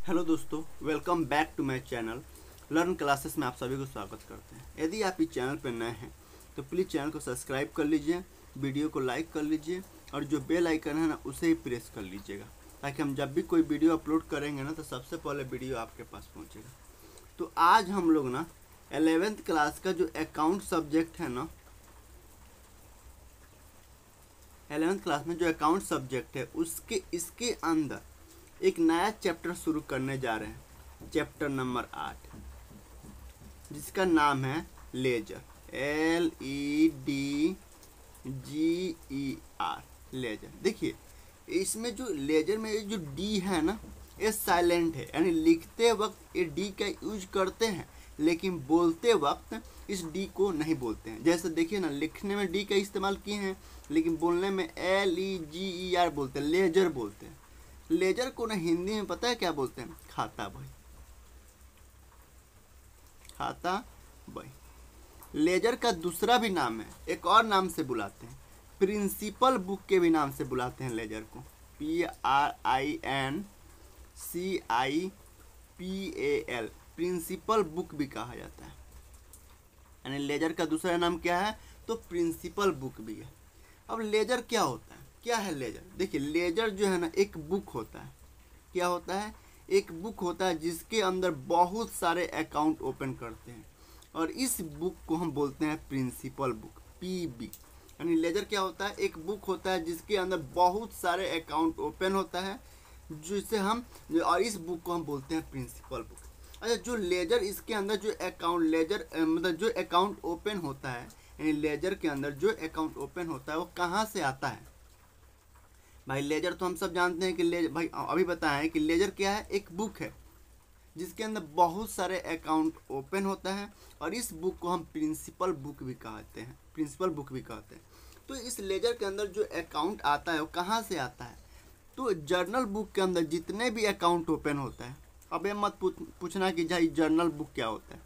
Hello दोस्तों, welcome back to my channel learn classes में आप सभी को स्वागत करते हैं। यदि आप इस चैनल पर नए हैं तो प्लीज़ चैनल को सब्सक्राइब कर लीजिए, वीडियो को लाइक कर लीजिए और जो बेल आइकन है ना उसे ही प्रेस कर लीजिएगा, ताकि हम जब भी कोई वीडियो अपलोड करेंगे ना तो सबसे पहले वीडियो आपके पास पहुँचेगा। तो आज हम लोग ना 11th क्लास का जो अकाउंट सब्जेक्ट है ना, 11th क्लास में जो अकाउंट सब्जेक्ट है इसके अंदर एक नया चैप्टर शुरू करने जा रहे हैं। चैप्टर नंबर 8 जिसका नाम है लेजर, LEDGER, लेजर। देखिए इसमें जो लेजर में जो डी है ना ये साइलेंट है, यानी लिखते वक्त ये डी का यूज करते हैं लेकिन बोलते वक्त इस डी को नहीं बोलते हैं। जैसे देखिए ना, लिखने में डी का इस्तेमाल किए हैं लेकिन बोलने में LEGER बोलते हैं, लेजर बोलते हैं। लेजर को ना हिंदी में पता है क्या बोलते हैं? खाता बही, खाता बही। लेजर का दूसरा भी नाम है, एक और नाम से बुलाते हैं, प्रिंसिपल बुक के भी नाम से बुलाते हैं लेजर को। PRINCIPAL, प्रिंसिपल बुक भी कहा जाता है। यानी लेजर का दूसरा नाम क्या है? तो प्रिंसिपल बुक भी है। अब लेजर क्या होता है? क्या है लेजर? देखिए लेजर जो है ना एक बुक होता है। क्या होता है? एक बुक होता है जिसके अंदर बहुत सारे अकाउंट ओपन करते हैं और इस बुक को हम बोलते हैं प्रिंसिपल बुक, PB। यानी लेजर क्या होता है? एक बुक होता है जिसके अंदर बहुत सारे अकाउंट ओपन होता है जिसे हम, और इस बुक को हम बोलते हैं प्रिंसिपल बुक। अच्छा, जो लेजर इसके अंदर जो अकाउंट लेजर मतलब जो अकाउंट ओपन होता है, यानी लेजर के अंदर जो अकाउंट ओपन होता है वो कहाँ से आता है? भाई लेजर तो हम सब जानते हैं कि लेजर, भाई अभी बताएं कि लेजर क्या है? एक बुक है जिसके अंदर बहुत सारे अकाउंट ओपन होता है और इस बुक को हम प्रिंसिपल बुक भी कहते हैं, प्रिंसिपल बुक भी कहते हैं। तो इस लेजर के अंदर जो अकाउंट आता है वो कहाँ से आता है? तो जर्नल बुक के अंदर जितने भी अकाउंट ओपन होता है, अब ये मत पूछना कि भाई जर्नल बुक क्या होता है,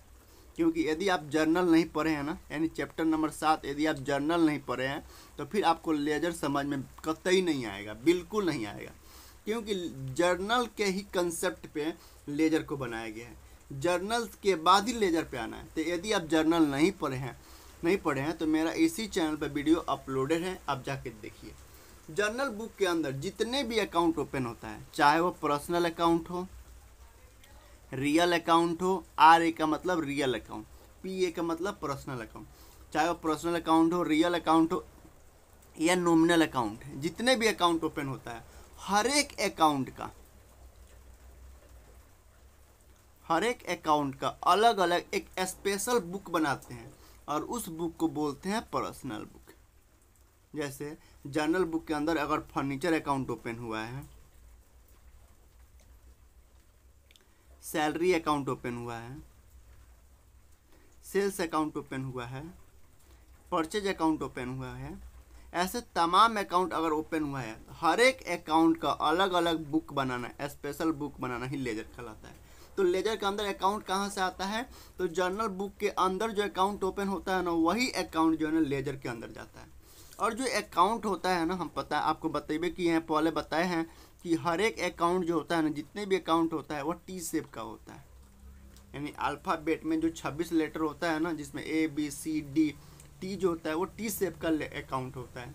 क्योंकि यदि आप जर्नल नहीं पढ़े हैं ना, यानी चैप्टर नंबर 7 यदि आप जर्नल नहीं पढ़े हैं तो फिर आपको लेजर समझ में कतई नहीं आएगा, बिल्कुल नहीं आएगा। क्योंकि जर्नल के ही कंसेप्ट पे लेजर को बनाया गया है, जर्नल के बाद ही लेजर पे आना है। तो यदि आप जर्नल नहीं पढ़े हैं तो मेरा इसी चैनल पर वीडियो अपलोडेड है, आप जाके देखिए। जर्नल बुक के अंदर जितने भी अकाउंट ओपन होता है, चाहे वो पर्सनल अकाउंट हो, रियल अकाउंट हो, RA का मतलब रियल अकाउंट, PA का मतलब पर्सनल अकाउंट, चाहे वो पर्सनल अकाउंट हो, रियल अकाउंट हो या नॉमिनल अकाउंट है, जितने भी अकाउंट ओपन होता है हर एक अकाउंट का अलग अलग एक स्पेशल बुक बनाते हैं और उस बुक को बोलते हैं पर्सनल बुक। जैसे जर्नल बुक के अंदर अगर फर्नीचर अकाउंट ओपन हुआ है, सैलरी अकाउंट ओपन हुआ है, सेल्स अकाउंट ओपन हुआ है, परचेज अकाउंट ओपन हुआ है, ऐसे तमाम अकाउंट अगर ओपन हुआ है, हर एक अकाउंट का अलग अलग बुक बनाना, स्पेशल बुक बनाना ही लेजर कहलाता है। तो लेजर के अंदर अकाउंट कहाँ से आता है? तो जर्नल बुक के अंदर जो अकाउंट ओपन होता है ना, वही अकाउंट जो है ना लेजर के अंदर जाता है। और जो अकाउंट होता है ना, हम पता आपको बतेबे किए हैं, पहले बताए हैं कि हर एक अकाउंट जो होता है ना, जितने भी अकाउंट होता है वो T शेप का होता है। यानी अल्फ़ाबेट में जो 26 लेटर होता है ना, जिसमें ABCD, T जो होता है वो T शेप का अकाउंट होता है,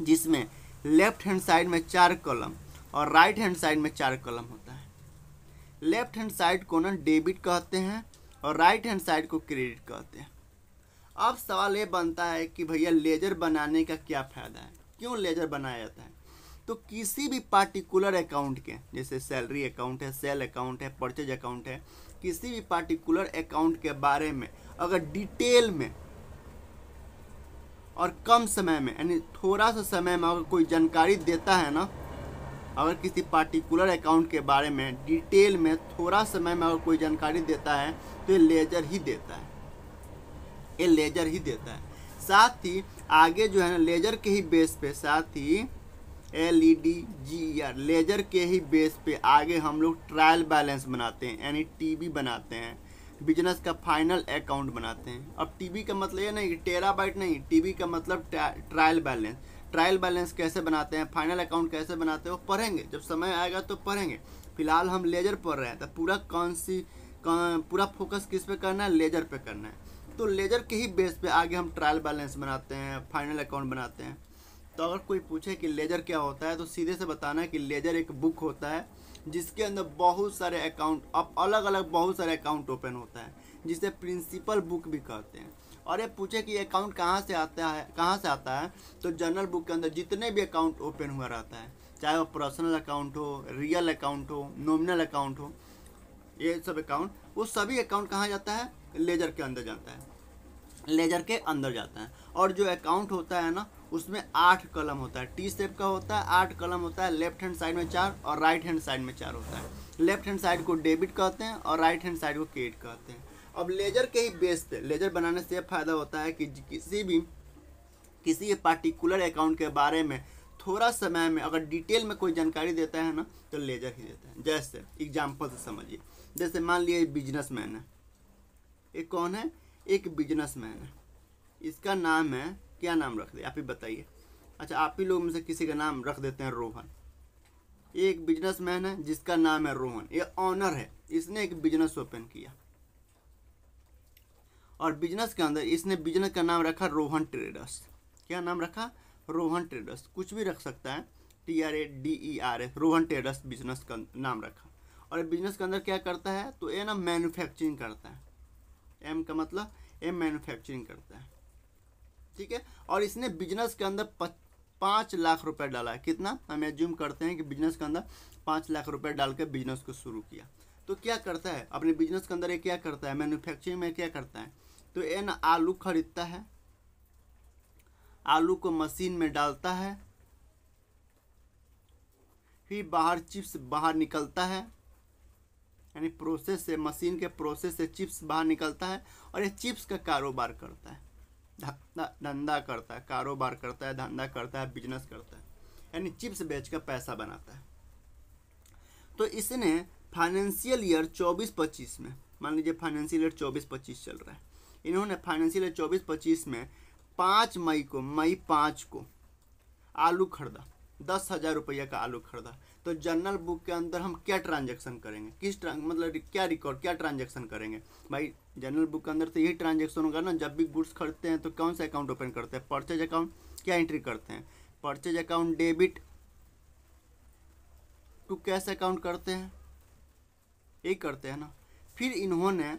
जिसमें लेफ्ट हैंड साइड में 4 कॉलम और राइट हैंड साइड में 4 कॉलम होता है। लेफ्ट हैंड साइड को ना डेबिट कहते हैं और राइट हैंड साइड को क्रेडिट कहते हैं। अब सवाल ये बनता है कि भैया लेजर बनाने का क्या फ़ायदा है, क्यों लेजर बनाया जाता है? तो किसी भी पार्टिकुलर अकाउंट के, जैसे सैलरी अकाउंट है, सेल अकाउंट है, परचेज अकाउंट है, किसी भी पार्टिकुलर अकाउंट के बारे में अगर डिटेल में और कम समय में, यानी थोड़ा सा समय में अगर कोई जानकारी देता है ना, अगर किसी पार्टिकुलर अकाउंट के बारे में डिटेल में थोड़ा समय में अगर कोई जानकारी देता है तो ये लेजर ही देता है, ये लेजर ही देता है। साथ ही आगे जो है ना लेजर के ही बेस पे, साथ ही LEDGER, लेजर के ही बेस पे आगे हम लोग ट्रायल बैलेंस बनाते हैं, यानी TB बनाते हैं, बिजनेस का फाइनल अकाउंट बनाते हैं। अब TB का मतलब ये नहीं कि टेराबाइट नहीं, TB का मतलब ट्रायल बैलेंस। ट्रायल बैलेंस कैसे बनाते हैं, फाइनल अकाउंट कैसे बनाते हैं वो पढ़ेंगे, जब समय आएगा तो पढ़ेंगे। फिलहाल हम लेजर पढ़ रहे हैं, तो पूरा फोकस किस पे करना है, लेजर पे करना है। तो लेजर के ही बेस पे आगे हम ट्रायल बैलेंस बनाते हैं, फाइनल अकाउंट बनाते हैं। तो अगर कोई पूछे कि लेजर क्या होता है, तो सीधे से बताना है कि लेजर एक बुक होता है जिसके अंदर बहुत सारे अकाउंट, अब अलग अलग बहुत सारे अकाउंट ओपन होता है, जिसे प्रिंसिपल बुक भी कहते हैं। और ये पूछे कि अकाउंट कहाँ से आता है, तो जनरल बुक के अंदर जितने भी अकाउंट ओपन हुआ रहता है, चाहे वो पर्सनल अकाउंट हो, रियल अकाउंट हो, नॉमिनल अकाउंट हो, ये सब अकाउंट, वो सभी अकाउंट कहाँ जाता है, लेजर के अंदर जाता है, लेजर के अंदर जाता है। और जो अकाउंट होता है ना, उसमें 8 कलम होता है, टी शेप का होता है, 8 कलम होता है, लेफ्ट हैंड साइड में 4 और राइट हैंड साइड में 4 होता है। लेफ्ट हैंड साइड को डेबिट कहते हैं और राइट हैंड साइड को क्रेडिट कहते हैं। अब लेजर के ही बेस पे, लेजर बनाने से फ़ायदा होता है कि किसी पार्टिकुलर अकाउंट के बारे में थोड़ा समय में अगर डिटेल में कोई जानकारी देता है ना, तो लेजर ही देता है। जैसे एग्जाम्पल से समझिए, जैसे मान लिया बिजनेसमैन है, ये कौन है, एक बिजनेसमैन है, इसका नाम है, क्या नाम रख दे आप ही बताइए। अच्छा, आप ही लोग में से किसी का नाम रख देते हैं रोहन। ये एक बिजनेसमैन है जिसका नाम है रोहन, ये ऑनर है, इसने एक बिजनेस ओपन किया और बिजनेस के अंदर इसने बिजनेस का नाम रखा रोहन ट्रेडर्स। क्या नाम रखा, रोहन ट्रेडर्स, कुछ भी रख सकता है, TRADERS, रोहन ट्रेडर्स बिजनेस का नाम रखा। और बिजनेस के अंदर क्या करता है, तो ये ना मैन्युफैक्चरिंग करता है, एम का मतलब ये मैन्युफैक्चरिंग करता है, ठीक है। और इसने बिजनेस के अंदर 5 लाख रुपए डाला है, कितना, हम एज्यूम करते हैं कि बिजनेस के अंदर 5 लाख रुपए डाल के बिजनेस को शुरू किया। तो क्या करता है अपने बिजनेस के अंदर, ये क्या करता है, मैन्युफैक्चरिंग में क्या करता है, तो ये ना आलू खरीदता है, आलू को मशीन में डालता है, फिर बाहर चिप्स बाहर निकलता है, यानी प्रोसेस से, मशीन के प्रोसेस से चिप्स बाहर निकलता है, और ये चिप्स का कारोबार करता है, धंधा करता है, कारोबार करता है, धंधा करता है, बिजनेस करता है, यानी चिप्स बेच कर पैसा बनाता है। तो इसने फाइनेंशियल ईयर 24-25 में, मान लीजिए फाइनेंशियल ईयर 24-25 चल रहा है, इन्होंने फाइनेंशियल ईयर 24-25 में 5 मई को, मई 5 को आलू खरीदा, 10,000 रुपया का आलू खरीदा। तो जनरल बुक के अंदर हम क्या ट्रांजैक्शन करेंगे, मतलब क्या रिकॉर्ड, क्या ट्रांजैक्शन करेंगे भाई, जनरल बुक के अंदर तो यही ट्रांजैक्शन होगा ना। जब भी गुड्स खरीदते हैं तो कौन सा अकाउंट ओपन करते हैं, परचेज अकाउंट, क्या एंट्री करते हैं, purchase account debit to cash account करते हैं, यही करते हैं ना। फिर इन्होंने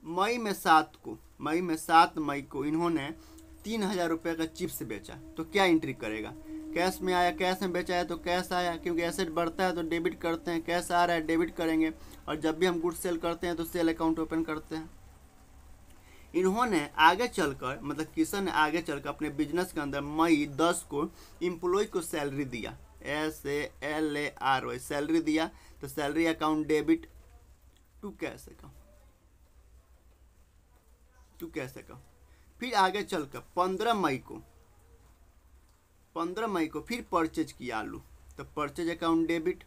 मई में 7 मई को इन्होंने 3,000 रुपये का चिप्स बेचा, तो क्या एंट्री करेगा, कैश में आया, कैश में बेचा है तो कैश आया, क्योंकि एसेट बढ़ता है तो डेबिट करते हैं, कैश आ रहा है डेबिट करेंगे। और जब भी हम गुड्स सेल करते हैं तो सेल अकाउंट ओपन करते हैं। इन्होंने आगे चलकर, मतलब किशन ने आगे चलकर अपने बिजनेस के अंदर मई 10 को एम्प्लॉय को सैलरी दिया, SALARY सैलरी दिया, तो salary account debit to cash account. फिर आगे चलकर 15 मई को फिर परचेज किया आलू, तो purchase account debit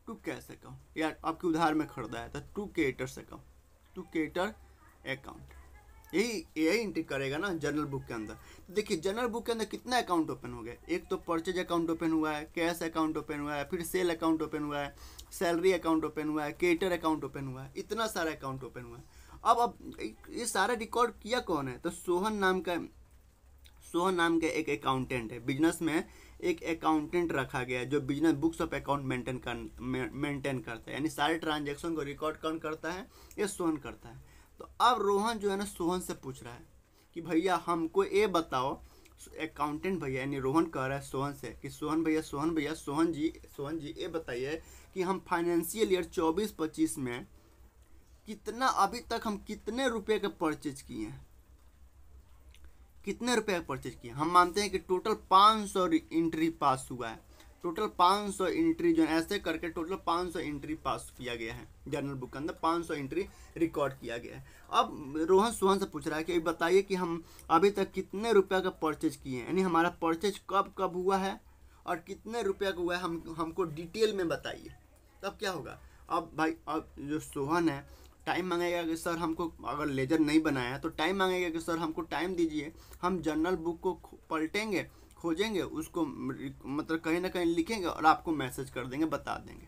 to cash account, या आपके उधार में खरीदा है तो टू क्रेडिटर अकाउंट, यही एंट्री करेगा ना जनरल बुक के अंदर। तो देखिए जनरल बुक के अंदर कितना अकाउंट ओपन हो गया, एक तो परचेज अकाउंट ओपन हुआ है, कैश अकाउंट ओपन हुआ है, फिर सेल अकाउंट ओपन हुआ है, सैलरी अकाउंट ओपन हुआ है, क्रेडिटर अकाउंट ओपन हुआ है, इतना सारा अकाउंट ओपन हुआ है। अब ये सारा रिकॉर्ड किया कौन है, तो सोहन नाम का एक अकाउंटेंट है, बिजनेस में एक अकाउंटेंट रखा गया है जो business books of account maintain करता है, यानी सारे ट्रांजैक्शन को रिकॉर्ड कौन करता है, ये सोहन करता है। तो अब रोहन जो है ना सोहन से पूछ रहा है कि भैया हमको ये बताओ, अकाउंटेंट भैया यानी रोहन कह रहा है सोहन से कि सोहन जी ये बताइए कि हम फाइनेंशियल ईयर 24-25 में कितना, अभी तक हम कितने रुपए का परचेज किए हैं, कितने रुपए का परचेज किए। हम मानते हैं कि टोटल 500 एंट्री पास हुआ है, टोटल 500 एंट्री जो ऐसे करके टोटल 500 एंट्री पास किया गया है, जनरल बुक के अंदर 500 एंट्री रिकॉर्ड किया गया है। अब रोहन सोहन से पूछ रहा है कि बताइए कि हम अभी तक कितने रुपया का परचेज किए हैं, यानी हमारा परचेज कब हुआ है और कितने रुपया का हुआ है, हमको डिटेल में बताइए। तब क्या होगा, अब भाई अब जो सोहन है टाइम मांगेगा कि सर हमको, अगर लेजर नहीं बनाया है तो टाइम मांगेगा कि सर हमको टाइम दीजिए, हम जनरल बुक को पलटेंगे खोजेंगे उसको, मतलब कहीं ना कहीं लिखेंगे और आपको मैसेज कर देंगे, बता देंगे।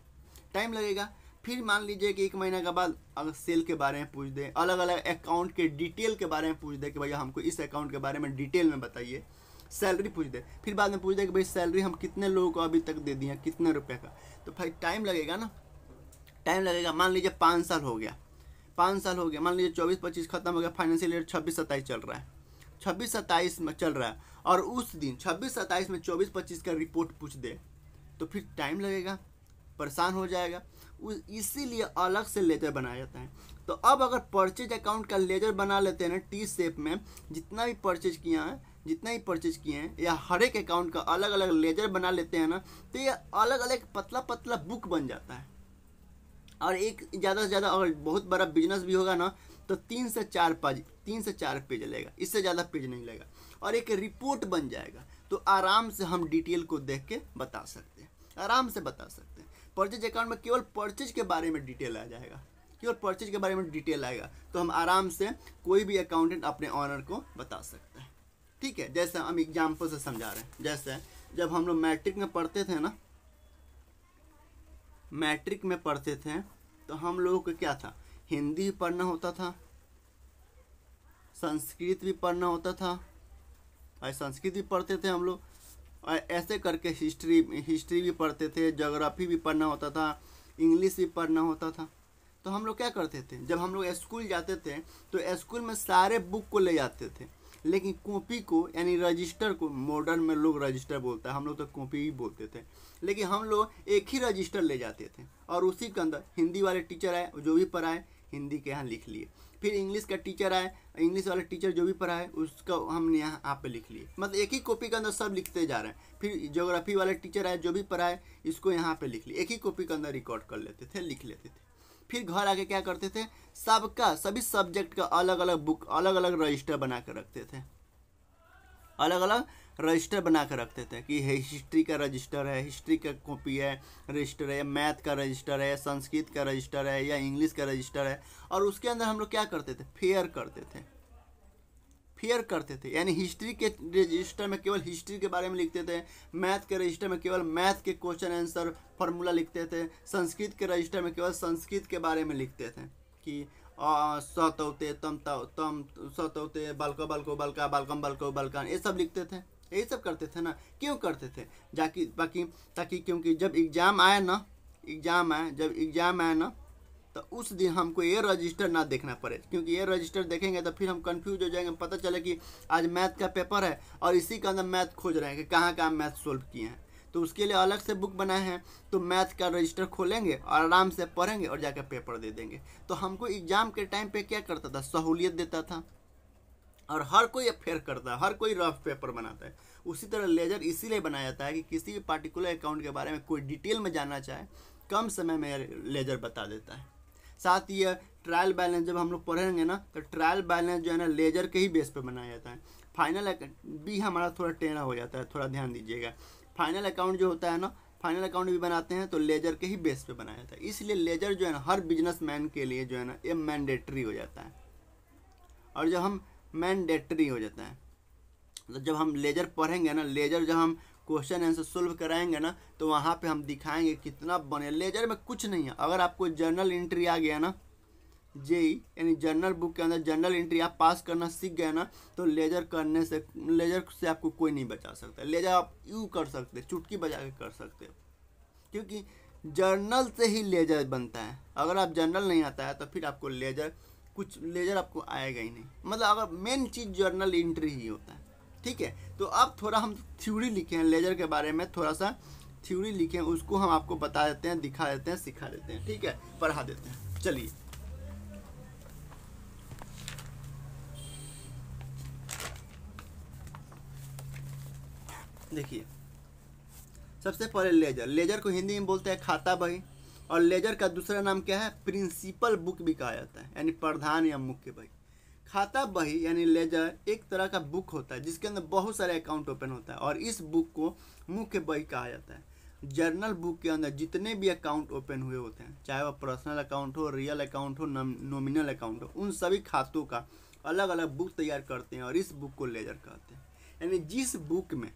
टाइम लगेगा। फिर मान लीजिए कि 1 महीना के बाद अगर सेल के बारे में पूछ दे, अलग अलग अकाउंट के डिटेल के बारे में पूछ दे कि भैया हमको इस अकाउंट के बारे में डिटेल में बताइए, सैलरी पूछ दे, फिर बाद में पूछ दे कि भाई सैलरी हम कितने लोगों को अभी तक दे दिए, कितने रुपए का, तो भाई टाइम लगेगा ना, टाइम लगेगा। मान लीजिए 5 साल हो गया, 5 साल हो गया, मान लीजिए 24-25 खत्म हो गया, फाइनेंशियल ईयर 26-27 चल रहा है, 26-27 में चल रहा है, और उस दिन 26-27 में 24-25 का रिपोर्ट पूछ दे तो फिर टाइम लगेगा, परेशान हो जाएगा। इसीलिए अलग से लेजर बनाया जाता है। तो अब अगर परचेज अकाउंट का लेजर बना लेते हैं ना टी शेप में, जितना भी परचेज किए हैं या हर एक अकाउंट का अलग अलग लेजर बना लेते हैं ना, तो ये अलग अलग पतला पतला बुक बन जाता है। और एक ज़्यादा से ज़्यादा अगर बहुत बड़ा बिजनेस भी होगा ना तो 3 से 4 पेज लेगा, इससे ज़्यादा पेज नहीं लेगा, और एक रिपोर्ट बन जाएगा। तो आराम से हम डिटेल को देख के बता सकते हैं, आराम से बता सकते हैं। परचेज अकाउंट में केवल परचेज के बारे में डिटेल आ जाएगा, केवल परचेज के बारे में डिटेल आएगा, तो हम आराम से कोई भी अकाउंटेंट अपने ऑनर को बता सकते हैं। ठीक है, जैसे हम एग्जाम्पल से समझा रहे हैं। जैसे जब हम लोग मैट्रिक में पढ़ते थे ना, मैट्रिक में पढ़ते थे तो हम लोगों को क्या था, हिंदी भी पढ़ना होता था, संस्कृत भी पढ़ना होता था, और संस्कृत भी पढ़ते थे हम लोग, और ऐसे करके हिस्ट्री भी पढ़ते थे, ज्योग्राफी भी पढ़ना होता था, इंग्लिश भी पढ़ना होता था। तो हम लोग क्या करते थे, जब हम लोग स्कूल जाते थे तो स्कूल में सारे बुक को ले जाते थे, लेकिन कॉपी को यानी रजिस्टर को, मॉडर्न में लोग रजिस्टर बोलता है, हम लोग तो कॉपी ही बोलते थे, लेकिन हम लोग एक ही रजिस्टर ले जाते थे, और उसी के अंदर हिंदी वाले टीचर आए जो भी पढ़ाए हिंदी के यहाँ लिख लिए, फिर इंग्लिश का टीचर आए, इंग्लिश वाले टीचर जो भी पढ़ाए उसका हमने यहाँ पे लिख लिए, मतलब एक ही कॉपी के अंदर सब लिखते जा रहे हैं। फिर ज्योग्राफी वाले टीचर आए जो भी पढ़ाए इसको यहाँ पे लिख लिए, एक ही कॉपी के अंदर रिकॉर्ड कर लेते थे, लिख लेते थे। फिर घर आके क्या करते थे, सबका सभी सब्जेक्ट का अलग अलग बुक, अलग अलग रजिस्टर बना कर रखते थे, अलग अलग रजिस्टर बना कर रखते थे कि हिस्ट्री का रजिस्टर है, हिस्ट्री का कॉपी है रजिस्टर है, मैथ का रजिस्टर है, संस्कृत का रजिस्टर है, या इंग्लिश का रजिस्टर है। और उसके अंदर हम लोग क्या करते थे, फेयर करते थे, यानी हिस्ट्री के रजिस्टर में केवल हिस्ट्री के बारे में लिखते थे, मैथ के रजिस्टर में केवल मैथ के क्वेश्चन आंसर फार्मूला लिखते थे, संस्कृत के रजिस्टर में केवल संस्कृत के बारे में लिखते थे कि सतौते तम सतौते बल्को बल्को बल्का बल्कम बल्को बल्कान, ये सब लिखते थे। यही सब करते थे ना, क्यों करते थे, जाकि बाकी ताकि क्योंकि जब एग्ज़ाम आए ना तो उस दिन हमको ये रजिस्टर ना देखना पड़े, क्योंकि ये रजिस्टर देखेंगे तो फिर हम कंफ्यूज हो जाएंगे। पता चले कि आज मैथ का पेपर है और इसी के अंदर मैथ खोज रहे हैं कि कहाँ कहाँ मैथ सोल्व किए हैं, तो उसके लिए अलग से बुक बनाए हैं। तो मैथ का रजिस्टर खोलेंगे और आराम से पढ़ेंगे और जाकर पेपर दे देंगे। तो हमको एग्ज़ाम के टाइम पे क्या करता था, सहूलियत देता था, और हर कोई फेयर करता है, हर कोई रफ पेपर बनाता है। उसी तरह लेजर इसीलिए बनाया जाता है कि किसी भी पार्टिकुलर अकाउंट के बारे में कोई डिटेल में जानना चाहे, कम समय में लेजर बता देता है। साथ ही ट्रायल बैलेंस जब हम लोग पढ़ेंगे ना, तो ट्रायल बैलेंस जो है ना लेजर के ही बेस पे बनाया जाता है। फाइनल भी हमारा थोड़ा टेढ़ा हो जाता है, थोड़ा ध्यान दीजिएगा। फाइनल अकाउंट जो होता है ना, फाइनल अकाउंट भी बनाते हैं तो लेजर के ही बेस पे बनाया जाता है। इसलिए लेजर जो है ना हर बिजनेसमैन के लिए जो है ना ये मैंडेटरी हो जाता है। और जब हम मैंडेटरी हो जाता है तो जब हम लेजर पढ़ेंगे ना, लेजर जब हम क्वेश्चन आंसर सोल्व कराएंगे ना, तो वहाँ पे हम दिखाएंगे कितना बने। लेजर में कुछ नहीं है, अगर आपको जर्नल एंट्री आ गया ना, जेई यानी जर्नल बुक के अंदर जर्नल एंट्री आप पास करना सीख गए ना, तो लेजर से आपको कोई नहीं बचा सकता। लेजर आप यूँ कर सकते, चुटकी बजा के कर सकते हो, क्योंकि जर्नल से ही लेजर बनता है। अगर आप जर्नल नहीं आता है तो फिर आपको लेजर आपको आएगा ही नहीं। मतलब अगर मेन चीज़ जर्नल एंट्री ही होता है। ठीक है, तो अब थोड़ा हम थ्योरी लिखे हैं लेजर के बारे में, थोड़ा सा थ्योरी लिखे हैं, उसको हम आपको बता देते हैं, दिखा देते हैं, सिखा देते हैं। ठीक है, पढ़ा देते हैं। चलिए देखिए, सबसे पहले लेजर को हिंदी में बोलते हैं खाता बही, और लेजर का दूसरा नाम क्या है, प्रिंसिपल बुक भी कहा जाता है, यानी प्रधान या मुख्य बही। खाता बही यानी लेजर एक तरह का बुक होता है जिसके अंदर बहुत सारे अकाउंट ओपन होता है, और इस बुक को मुख्य बही कहा जाता है। जर्नल बुक के अंदर जितने भी अकाउंट ओपन हुए होते हैं, चाहे वह पर्सनल अकाउंट हो, रियल अकाउंट हो, नॉमिनल अकाउंट हो, उन सभी खातों का अलग अलग बुक तैयार करते हैं और इस बुक को लेजर कहते हैं। यानी जिस बुक में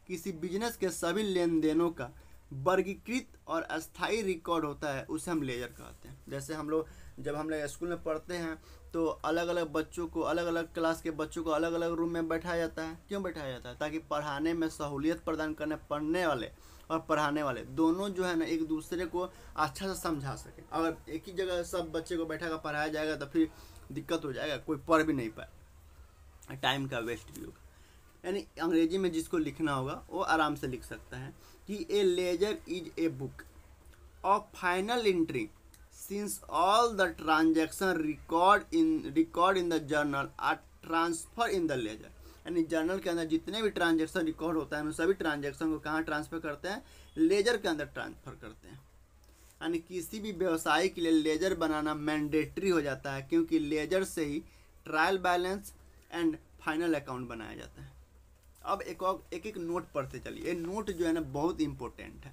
किसी बिजनेस के सभी लेन देनों का वर्गीकृत और अस्थायी रिकॉर्ड होता है उसे हम लेजर कहते हैं। जैसे हम लोग जब हम लोग स्कूल में पढ़ते हैं तो अलग अलग बच्चों को, अलग अलग क्लास के बच्चों को अलग अलग रूम में बैठाया जाता है। क्यों बैठाया जाता है? ताकि पढ़ाने में सहूलियत प्रदान करने, पढ़ने वाले और पढ़ाने वाले दोनों जो है ना एक दूसरे को अच्छा से समझा सके। अगर एक ही जगह सब बच्चे को बैठा कर पढ़ाया जाएगा तो फिर दिक्कत हो जाएगा, कोई पढ़ भी नहीं पाए, टाइम का वेस्ट भी होगा। यानी अंग्रेजी में जिसको लिखना होगा वो आराम से लिख सकता है कि a ledger is a book of final entry since all the transaction record in the journal are transfer in the ledger. यानी जर्नल के अंदर जितने भी ट्रांजैक्शन रिकॉर्ड होता है उन सभी ट्रांजैक्शन को कहाँ ट्रांसफर करते हैं? लेजर के अंदर ट्रांसफर करते हैं। यानी किसी भी व्यवसाय के लिए लेजर बनाना मैंडेटरी हो जाता है, क्योंकि लेजर से ही trial balance and final account बनाया जाता है। अब एक नोट पढ़ते चलिए। ये नोट जो है ना बहुत इंपॉर्टेंट है।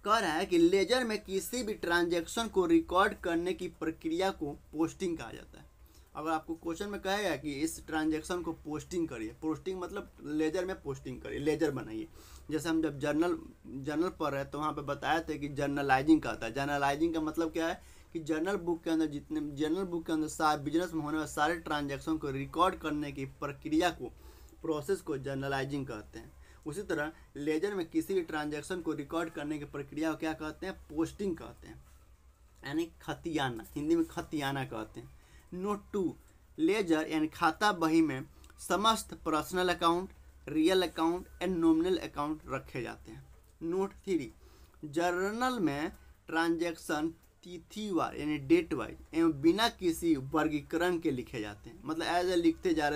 कह रहा है कि लेजर में किसी भी ट्रांजैक्शन को रिकॉर्ड करने की प्रक्रिया को पोस्टिंग कहा जाता है। अगर आपको क्वेश्चन में कहेगा कि इस ट्रांजैक्शन को पोस्टिंग करिए, पोस्टिंग मतलब लेजर में पोस्टिंग करिए, लेजर बनाइए। जैसे हम जब जर्नल पढ़ रहे हैं तो वहाँ पे बताया था कि जर्नलाइजिंग का था। जर्नलाइजिंग का मतलब क्या है कि जर्नल बुक के अंदर बिजनेस में होने वाले सारे ट्रांजैक्शन को रिकॉर्ड करने की प्रक्रिया को, प्रोसेस को जर्नलाइजिंग कहते हैं। उसी तरह लेजर में किसी भी ट्रांजैक्शन को रिकॉर्ड करने की प्रक्रिया को क्या कहते हैं? पोस्टिंग कहते हैं, यानी खतियाना, हिंदी में खतियाना कहते हैं। नोट 2, लेजर यानी खाता बही में समस्त personal account, real account and nominal account रखे जाते हैं। नोट 3, जर्नल में ट्रांजैक्शन तिथिवार यानी डेट वाइज एवं बिना किसी वर्गीकरण के लिखे जाते हैं। मतलब एज ए लिखते जा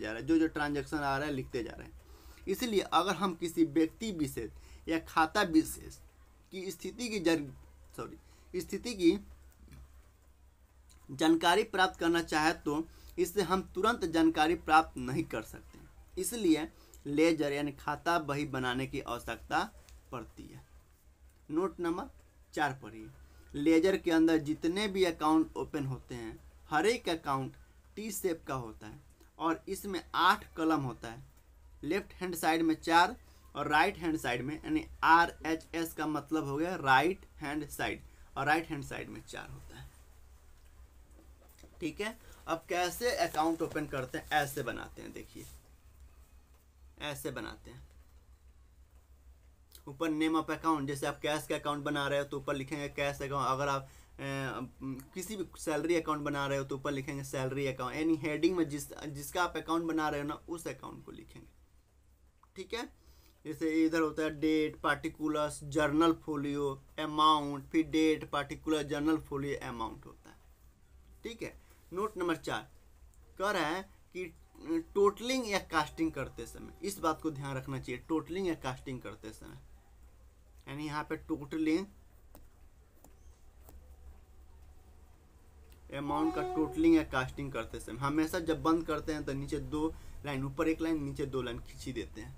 रहे जो ट्रांजैक्शन आ रहा है लिखते जा रहे हैं। इसलिए अगर हम किसी व्यक्ति विशेष या खाता विशेष की स्थिति की जानकारी प्राप्त करना चाहे तो इससे हम तुरंत जानकारी प्राप्त नहीं कर सकते। इसलिए लेजर यानी खाता बही बनाने की आवश्यकता पड़ती है। नोट नंबर 4 पढ़िए। लेजर के अंदर जितने भी अकाउंट ओपन होते हैं, हर एक अकाउंट टी शेप का होता है और इसमें 8 कलम होता है। लेफ्ट हैंड साइड में 4 और राइट हैंड साइड में, यानी RHS का मतलब हो गया राइट हैंड साइड, और राइट हैंड साइड में 4 होता है। ठीक है। अब कैसे अकाउंट ओपन करते हैं? ऐसे बनाते हैं, देखिए ऐसे बनाते हैं। ऊपर नेम ऑफ अकाउंट, जैसे आप कैश का अकाउंट बना रहे हो तो ऊपर लिखेंगे कैश अकाउंट। अगर आप किसी भी सैलरी अकाउंट बना रहे हो तो ऊपर लिखेंगे सैलरी अकाउंट। यानी हेडिंग में जिसका आप अकाउंट बना रहे हो ना उस अकाउंट को लिखेंगे। ठीक है। जैसे इधर होता है date, particulars, journal folio, amount, फिर date, particular, journal folio, amount होता है। ठीक है। नोट नंबर 4 कह रहा है कि टोटलिंग या कास्टिंग करते समय, इस बात को ध्यान रखना चाहिए, टोटलिंग या कास्टिंग करते समय, यानी यहाँ पे टोटलिंग अमाउंट का टोटलिंग या कास्टिंग करते समय हमेशा जब बंद करते हैं तो नीचे 2 लाइन, ऊपर 1 लाइन, नीचे 2 लाइन खींची देते हैं।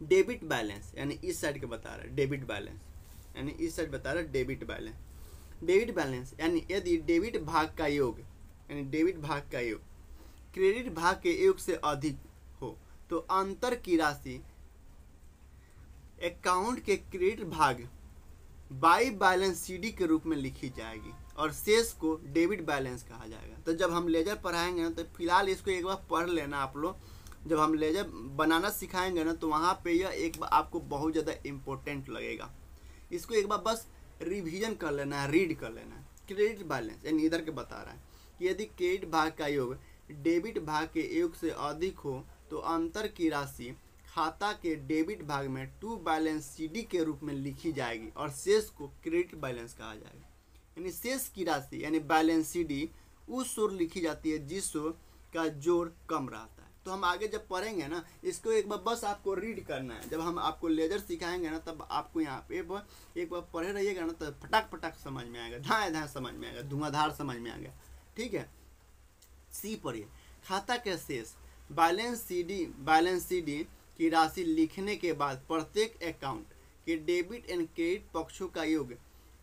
डेबिट बैलेंस यानी इस साइड के बता रहा है, डेबिट बैलेंस यानी इस साइड बता रहा है डेबिट बैलेंस। डेबिट बैलेंस यानी यदि डेबिट भाग का योग यानी डेबिट भाग का योग क्रेडिट भाग के योग से अधिक हो तो अंतर की राशि अकाउंट के क्रेडिट भाग बाई बैलेंस सीडी के रूप में लिखी जाएगी और शेष को डेबिट बैलेंस कहा जाएगा। तो जब हम लेजर पढ़ाएंगे ना तो फिलहाल इसको एक बार पढ़ लेना आप लोग। जब हम लेजर बनाना सिखाएंगे ना तो वहाँ पे यह एक बार आपको बहुत ज़्यादा इम्पोर्टेंट लगेगा। इसको एक बार बस रिवीजन कर लेना है, रीड कर लेना है। क्रेडिट बैलेंस यानी इधर के बता रहा है कि यदि क्रेडिट भाग का योग डेबिट भाग के योग से अधिक हो तो अंतर की राशि खाता के डेबिट भाग में टू बैलेंस सीडी के रूप में लिखी जाएगी और शेष को क्रेडिट बैलेंस कहा जाएगा। यानी शेष की राशि यानी बैलेंस सीडी उस ओर लिखी जाती है जिस ओर का जोड़ कम रहता है। तो हम आगे जब पढ़ेंगे ना इसको एक बार बस आपको रीड करना है। जब हम आपको लेजर सिखाएंगे ना तब आपको यहाँ पे एक बार पढ़े रहिएगा ना तो फटाक फटाक समझ में आएगा, धाए धाए समझ में आएगा, धुआंधार समझ में आ गया। ठीक है। सी पढ़िए। खाता के शेष बैलेंस सीडी की राशि लिखने के बाद प्रत्येक अकाउंट के डेबिट एंड क्रेडिट पक्षों का योग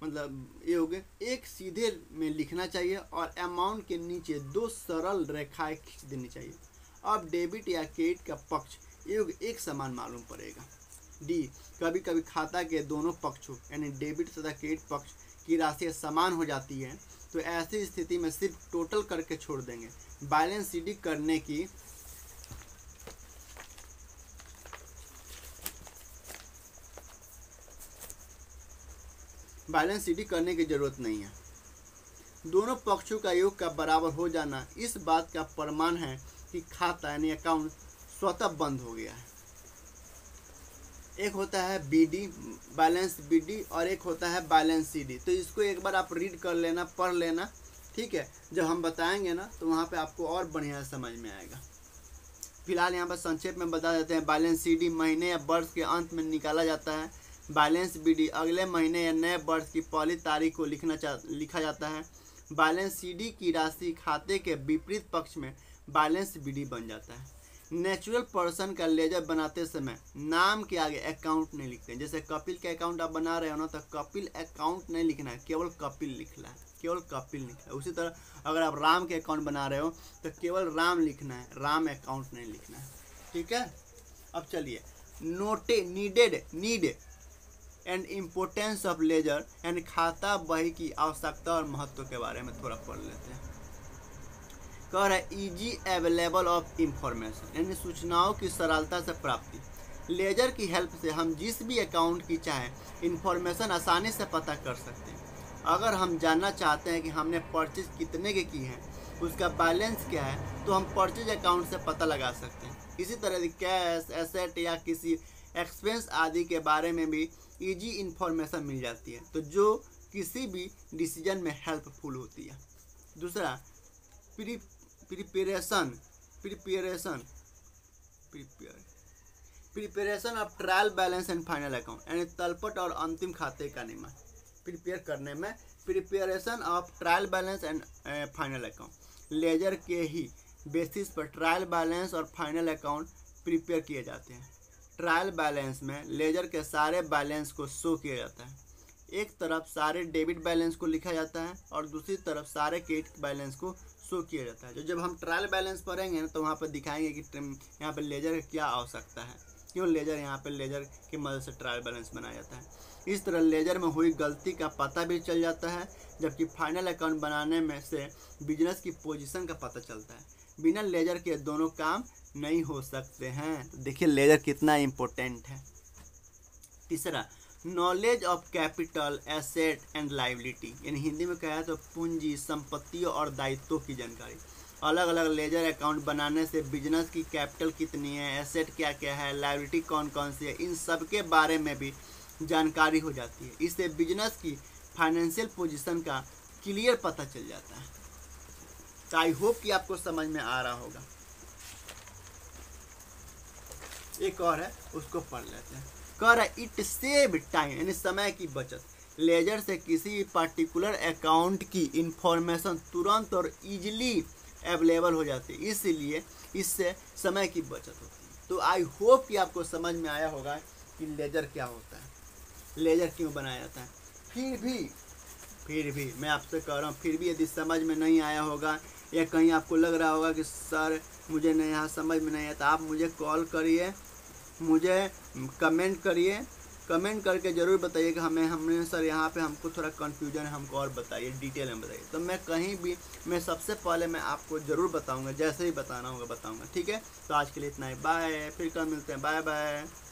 मतलब योग एक सीधे में लिखना चाहिए और अमाउंट के नीचे 2 सरल रेखाएं खींच देनी चाहिए। अब डेबिट या क्रेडिट का पक्ष योग एक समान मालूम पड़ेगा। डी, कभी कभी खाता के दोनों पक्षों यानी डेबिट तथा क्रेडिट पक्ष की राशि समान हो जाती है, तो ऐसी स्थिति में सिर्फ टोटल करके छोड़ देंगे। बैलेंस शीट करने की जरूरत नहीं है। दोनों पक्षों का योग का बराबर हो जाना इस बात का प्रमाण है कि खाता यानी अकाउंट स्वतः बंद हो गया है। एक होता है बीडी बैलेंस बीडी और एक होता है बैलेंस सीडी। तो इसको एक बार आप रीड कर लेना, पढ़ लेना, ठीक है। जब हम बताएंगे ना तो वहाँ पे आपको और बढ़िया समझ में आएगा। फिलहाल यहाँ पर संक्षेप में बता देते हैं। बैलेंस सीडी महीने या वर्ष के अंत में निकाला जाता है। बैलेंस बीडी अगले महीने या नए वर्ष की पहली तारीख को लिखा जाता है। बैलेंस सीडी की राशि खाते के विपरीत पक्ष में बैलेंस बीडी बन जाता है। नेचुरल पर्सन का लेजर बनाते समय नाम के आगे अकाउंट नहीं लिखते हैं। जैसे कपिल का अकाउंट आप बना रहे हो ना, तो कपिल अकाउंट नहीं लिखना है, केवल कपिल लिखना है, केवल कपिल लिखना है। उसी तरह अगर आप राम के अकाउंट बना रहे हो तो केवल राम लिखना है, राम अकाउंट नहीं लिखना है, ठीक है। अब चलिए need and importance of ledger and खाता बही की आवश्यकता और महत्व के बारे में थोड़ा पढ़ लेते हैं। कह रहा है इजी अवेलेबल ऑफ इंफॉर्मेशन यानी सूचनाओं की सरलता से प्राप्ति। लेजर की हेल्प से हम जिस भी अकाउंट की चाहे इंफॉर्मेशन आसानी से पता कर सकते हैं। अगर हम जानना चाहते हैं कि हमने परचेज कितने के की है, उसका बैलेंस क्या है, तो हम परचेज अकाउंट से पता लगा सकते हैं। इसी तरह कैश, एसेट या किसी एक्सपेंस आदि के बारे में भी इजी इंफॉर्मेशन मिल जाती है, तो जो किसी भी डिसीजन में हेल्पफुल होती है। दूसरा preparation of trial balance and final account यानी तलपट और अंतिम खाते का निर्माण प्रिपेयर करने में preparation of trial balance and final account. Ledger के ही बेसिस पर ट्रायल बैलेंस और फाइनल अकाउंट प्रिपेयर किए जाते हैं। ट्रायल बैलेंस में लेजर के सारे बैलेंस को शो किया जाता है। एक तरफ सारे डेबिट बैलेंस को लिखा जाता है और दूसरी तरफ सारे क्रेडिट बैलेंस को शो किया जाता है। जब हम ट्रायल बैलेंस पढ़ेंगे ना तो वहाँ पर दिखाएंगे कि यहाँ पर लेजर की क्या आवश्यकता है, क्यों यहाँ पर लेजर की मदद से ट्रायल बैलेंस बनाया जाता है। इस तरह लेजर में हुई गलती का पता भी चल जाता है, जबकि फाइनल अकाउंट बनाने में से बिजनेस की पोजीशन का पता चलता है। बिना लेजर के दोनों काम नहीं हो सकते हैं। तो देखिए लेजर कितना इम्पोर्टेंट है। तीसरा knowledge of capital, asset and liability यानी हिंदी में कहा है तो पूंजी, संपत्तियों और दायित्वों की जानकारी। अलग अलग लेजर अकाउंट बनाने से बिजनेस की कैपिटल कितनी है, एसेट क्या क्या है, लायबिलिटी कौन कौन सी है, इन सब के बारे में भी जानकारी हो जाती है। इससे बिजनेस की फाइनेंशियल पोजीशन का क्लियर पता चल जाता है। तो आई होप कि आपको समझ में आ रहा होगा। एक और है उसको पढ़ लेते हैं। कह रहा है इट सेव टाइम यानी समय की बचत। लेजर से किसी पर्टिकुलर अकाउंट की इंफॉर्मेशन तुरंत और इजीली अवेलेबल हो जाती है, इसलिए इससे समय की बचत होती है। तो आई होप कि आपको समझ में आया होगा कि लेजर क्या होता है, लेजर क्यों बनाया जाता है। फिर भी मैं आपसे कह रहा हूँ, फिर भी यदि समझ में नहीं आया होगा या कहीं आपको लग रहा होगा कि सर मुझे नहीं यहाँ समझ में नहीं आया, तो आप मुझे कॉल करिए, मुझे कमेंट करिए, कमेंट करके ज़रूर बताइए कि हमने सर यहाँ पे हमको थोड़ा कन्फ्यूजन है, हमको और बताइए, डिटेल में बताइए। तो मैं कहीं भी मैं सबसे पहले मैं आपको ज़रूर बताऊँगा, जैसे ही बताना होगा बताऊँगा, ठीक है। तो आज के लिए इतना ही, बाय, फिर कल मिलते हैं, बाय बाय।